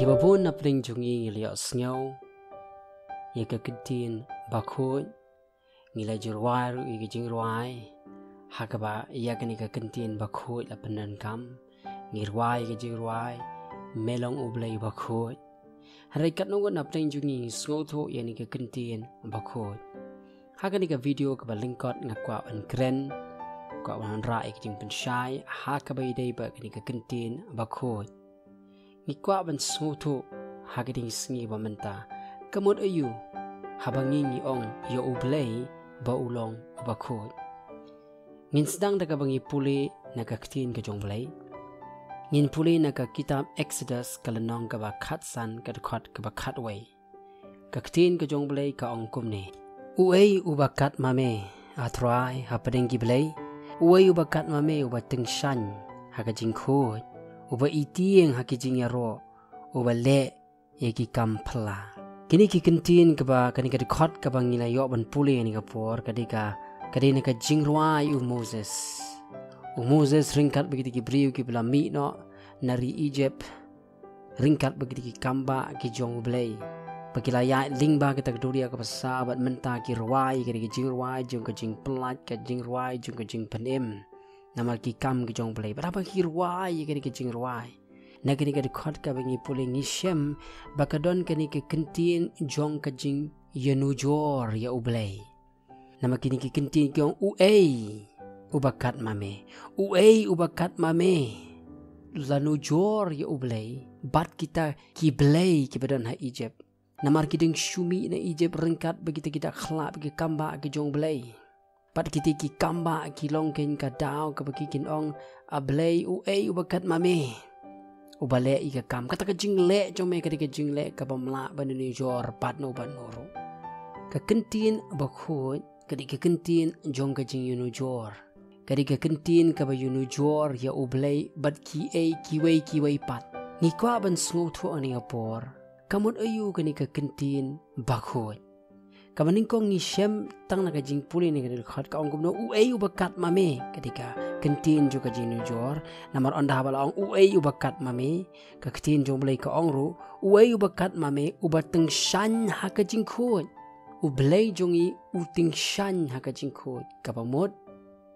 Khi bà vốn nắp linh chung nghi liệu snow Ye ka kintin bakhoy Ngila jurwai ru igi jingruai Hakaba yakani ka kintin bakhoy la penan kam Ngirwai igi jingruai Melong ublay bakhoy Haray katnungan nap linh chung nghi snow tho yani ka kintin bakhoy Hakani ka video ka ba lingkot nga kwa an kren Kwa wan ra igi jing pensyai Hakaba iday ba kani ka kintin bakhoy Ngikwa ban snow tho Hakading sngi ba menta Kamot ayu habang ngingi ong yo ublay ba ulong bakhoy ngin sedang daga bangi puli nakaktin ka jongblay ngin puli naka kitab Exodus kalanong ka ba khatsan ka khot ka ba khatway kaktin ka jongblay ka ong kumne uay ubakat mame atrai hapadeng giblay uay ubakat mame uba tengshan hakajing khot uba itieng hakijing yaro uba le yegi kampla Kini kikentin kaba kani ka dikhot kaba ngila yo ban puli ni kapor kadika kadina ka jingruai Moses ringkat begitu ki briu ki belami no nari Egypt ringkat begitu ki kamba ki jong blay pakila ya lingba kita keduria ka sahabat menta ki ruai ki jingruai jong ka jing pelat ka jingruai jong ka jing penim nama ki kam ki jong blay berapa ki ruai ki jingruai Nagani ka dikhot ka bangi puli ngishem bakadon kani ka kentin jong ka jing yanujor ya ublay nama kini ka kentin kyong uay ubakat mame lanujor ya ublay bat kita kiblay kibadon ha Egypt namar kiding shumi na Egypt ringkat bagita kita khlap ki kamba ki jong blay bat kita ki kamba ki longken ka daw ka bagikin ong ablay uay ubakat mame ubale ika kam kata ka jingle jome ka dika jingle ka bamla banuni jor patno banoro ka kentin bakhoy ka dika kentin jong ka jing yunu jor ka dika kentin ka ba yunu jor ya ublay bat ki kiway pat ni kwa ban sngo tho ani apor kamot ayu ka ni ka kentin bakhoy ka baning kong ni shem tang na ka jing puli ni ka khat ka ong gumno uay ubakat mame ka dika kentin juga jinu jor namar onda bala ong uay ubakat mame ka kentin jong blay ka ong ru uay ubakat mame ubateng shan ha ka jing khot ublay jongi uting shan ha ka jing khot ka pamot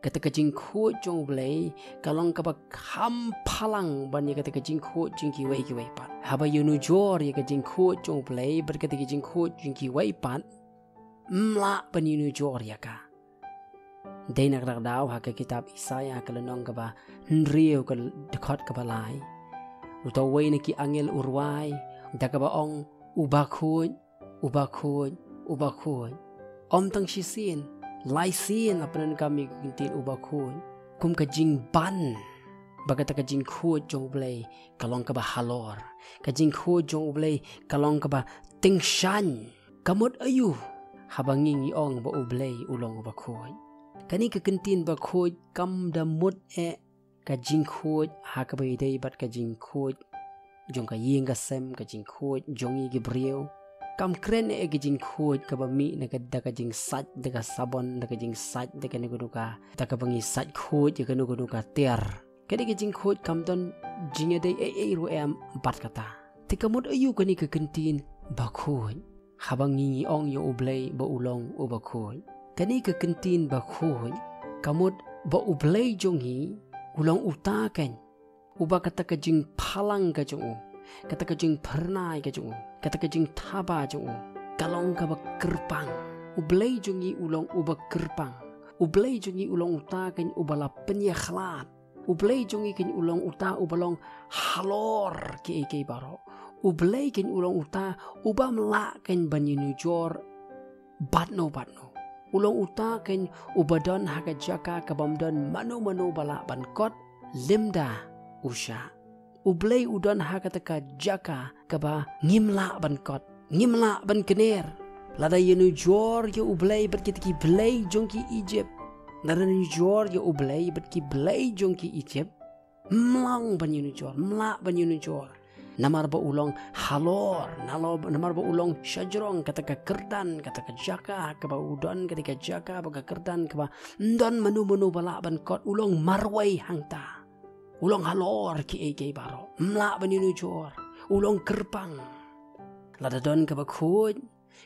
kata ka jing khot jong blay kalong ka ba kham phalang ban ya kata ka jing khot jing ki wai pat haba yunu jor ya ka jing khot jong blay ber kata ka jing khot jing ki wai pat mla ban yunu jor ya ka Day nakrakdaw haka kitab Isaya kalanong kaba nriyo ka dekhot ka balay utaway na ki angel urway da ka ba ong ubakhoy omtang shisin laisin apanan kami kintin ubakhoy kum ka jing ban bagata ka jing khot jong blay kalong ka ba halor ka jing khot jong blay kalong ka ba tengshan kamot ayu habang ngingi ong ba ublay ulong ubakhoy Kani ka kentin bakhoy kam damut ka jingkhot ha ka bay day bat ka jingkhot jong ka yeng ka sem ka jingkhot jong yi brieu kam kren ka jingkhot ka ba mi na ka da ka jing sat da ka sabon da ka jing sat da ka nugo ka da ka bangi sat khot ya ka nugo ka ter kani ka jingkhot kam don jinga day ru bat kata tikamot ayu kani ka kentin bakhoy habang ngi ong yo ublay ba ulong ubakhoy Kani ka kentin bakhoy kamot ba ublay jonghi ulang utaken uba kata ka jing phalang ka jong kata ka jing pernai ka jong kata ka jing thaba jong kalong ka ba kerpang ublay jonghi ulang uba kerpang ublay jonghi ulang utaken ubala penyakhlat ublay jonghi ken ulang uta ubalong halor ki baro ublay ken ulang uta uba mla ken banyinu jor batno Ulong uta ken ubadon haka jaka kabamdon mano bala bankot limda usha ublay udon haka taka jaka kaba ngimla bankot ngimla ban kener lada yenu jor ya ublay bat ki blay jongki Egypt lada yenu jor ya ublay bat ki blay jongki Egypt mlang ban yenu jor mla ban yenu jor namar ba ulong halor namar ba ulong syajrong kata ka kerdan kata ka jaka ka ba udon kata ka jaka ba ka kerdan ka ba ndon manu bala ban kot ulong marwai hangta ulong halor ki baro mla baninu jor ulong kerpang lada don ka ba khoj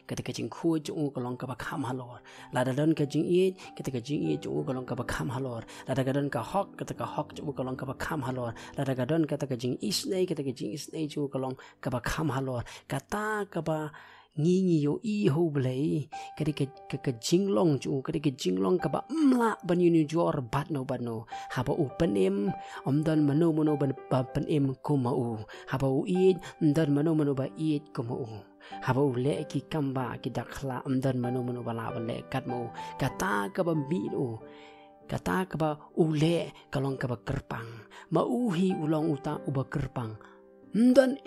ketika jing khoj jung kalong ka ba kham halor lada don ka jing it ketika jing it jung kalong ka ba kham halor lada ga don ka hok ketika hok jung kalong ka ba kham halor lada ga don ketika jing isnei ketika jing isnei jung kalong ka ba kham halor kata ka ba ngi yo i ho blei ketika ke jinglong ju ketika jinglong ka ba mla ban yu jor bat no haba u penem omdan mano ban penem ko ma u haba u i omdan mano ba i ko ma u haba u le ki kamba ki dakhla omdan mano bala le kat mo kata ka ba mi u kata ka ba u le kalong ka ba kerpang ma u hi ulong uta u ba kerpang omdan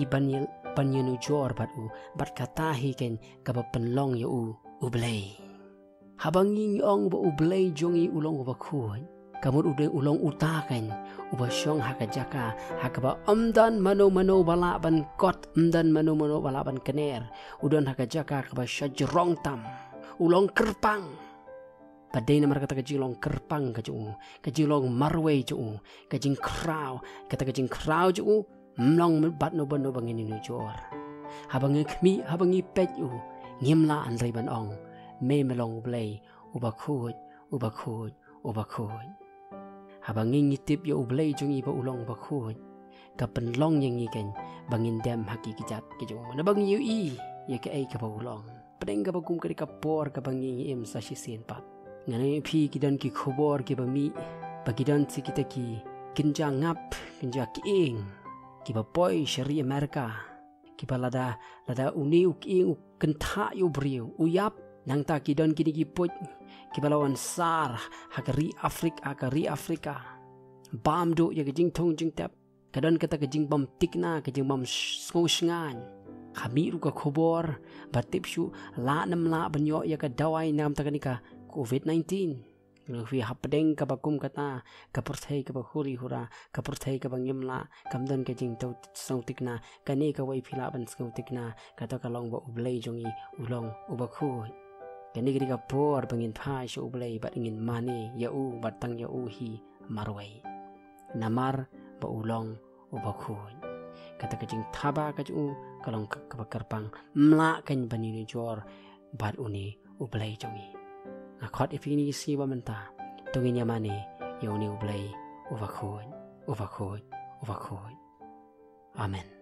banil panyenu jor bat kata hi ken kaba penlong ya u blei habangi ong ba u blei jongi ulong ba khoi kamut ude ulong uta ken uba syong hakajaka hakaba amdan mano bala ban kot amdan mano bala ban kener udon hakajaka kaba syajrong tam ulong kerpang padai namar kata kajilong kerpang kajilong marwe kajing krau kata kajing krau mlong bat no bangin ni jor habangi khmi habangi pet u ngimla an ban ong me melong blei uba khoj habangi ngitip yo blei jungi ba ulong ba khoj ka penlong yang ngiken bangin dem haki kijat kijung na bang yu i ye ka ai ka ba ulong pedeng ka bagum ka por ka bangi em sa shi sin pat ngane phi kidan ki khobor ki ba mi bagidan si kita ki kinja ngap kinja ki ing kiba boy syari Amerika kiba lada uni uking kentha yu briu uyap nang ta kidon kini kiput kiba lawan sar hakari Afrika bam do ya jing thong jing tap kadon kata jing bam tikna jing bam sngan kami ru ka khobor batip shu la nam la banyo ya ka dawai nam ta kanika COVID-19 Fi hapdeng ka bakum kata ka perthai ka bahuri hura ka perthai ka bangimla kamdan ka jing tau sautikna kani ka wai phila ban sautikna kata ka long ba ublei jongi ulong ubakhu kani ka por bangin phai shu ublei bat ingin mani ya u batang ya u hi marwai namar ba ulong ubakhu kata ka jing thaba ka ju kalong ka bakarpang mla kan bani jor bat uni ublei jongi Akot ifini si wa menta tungin yamani yoni ublay uvakhoy Amen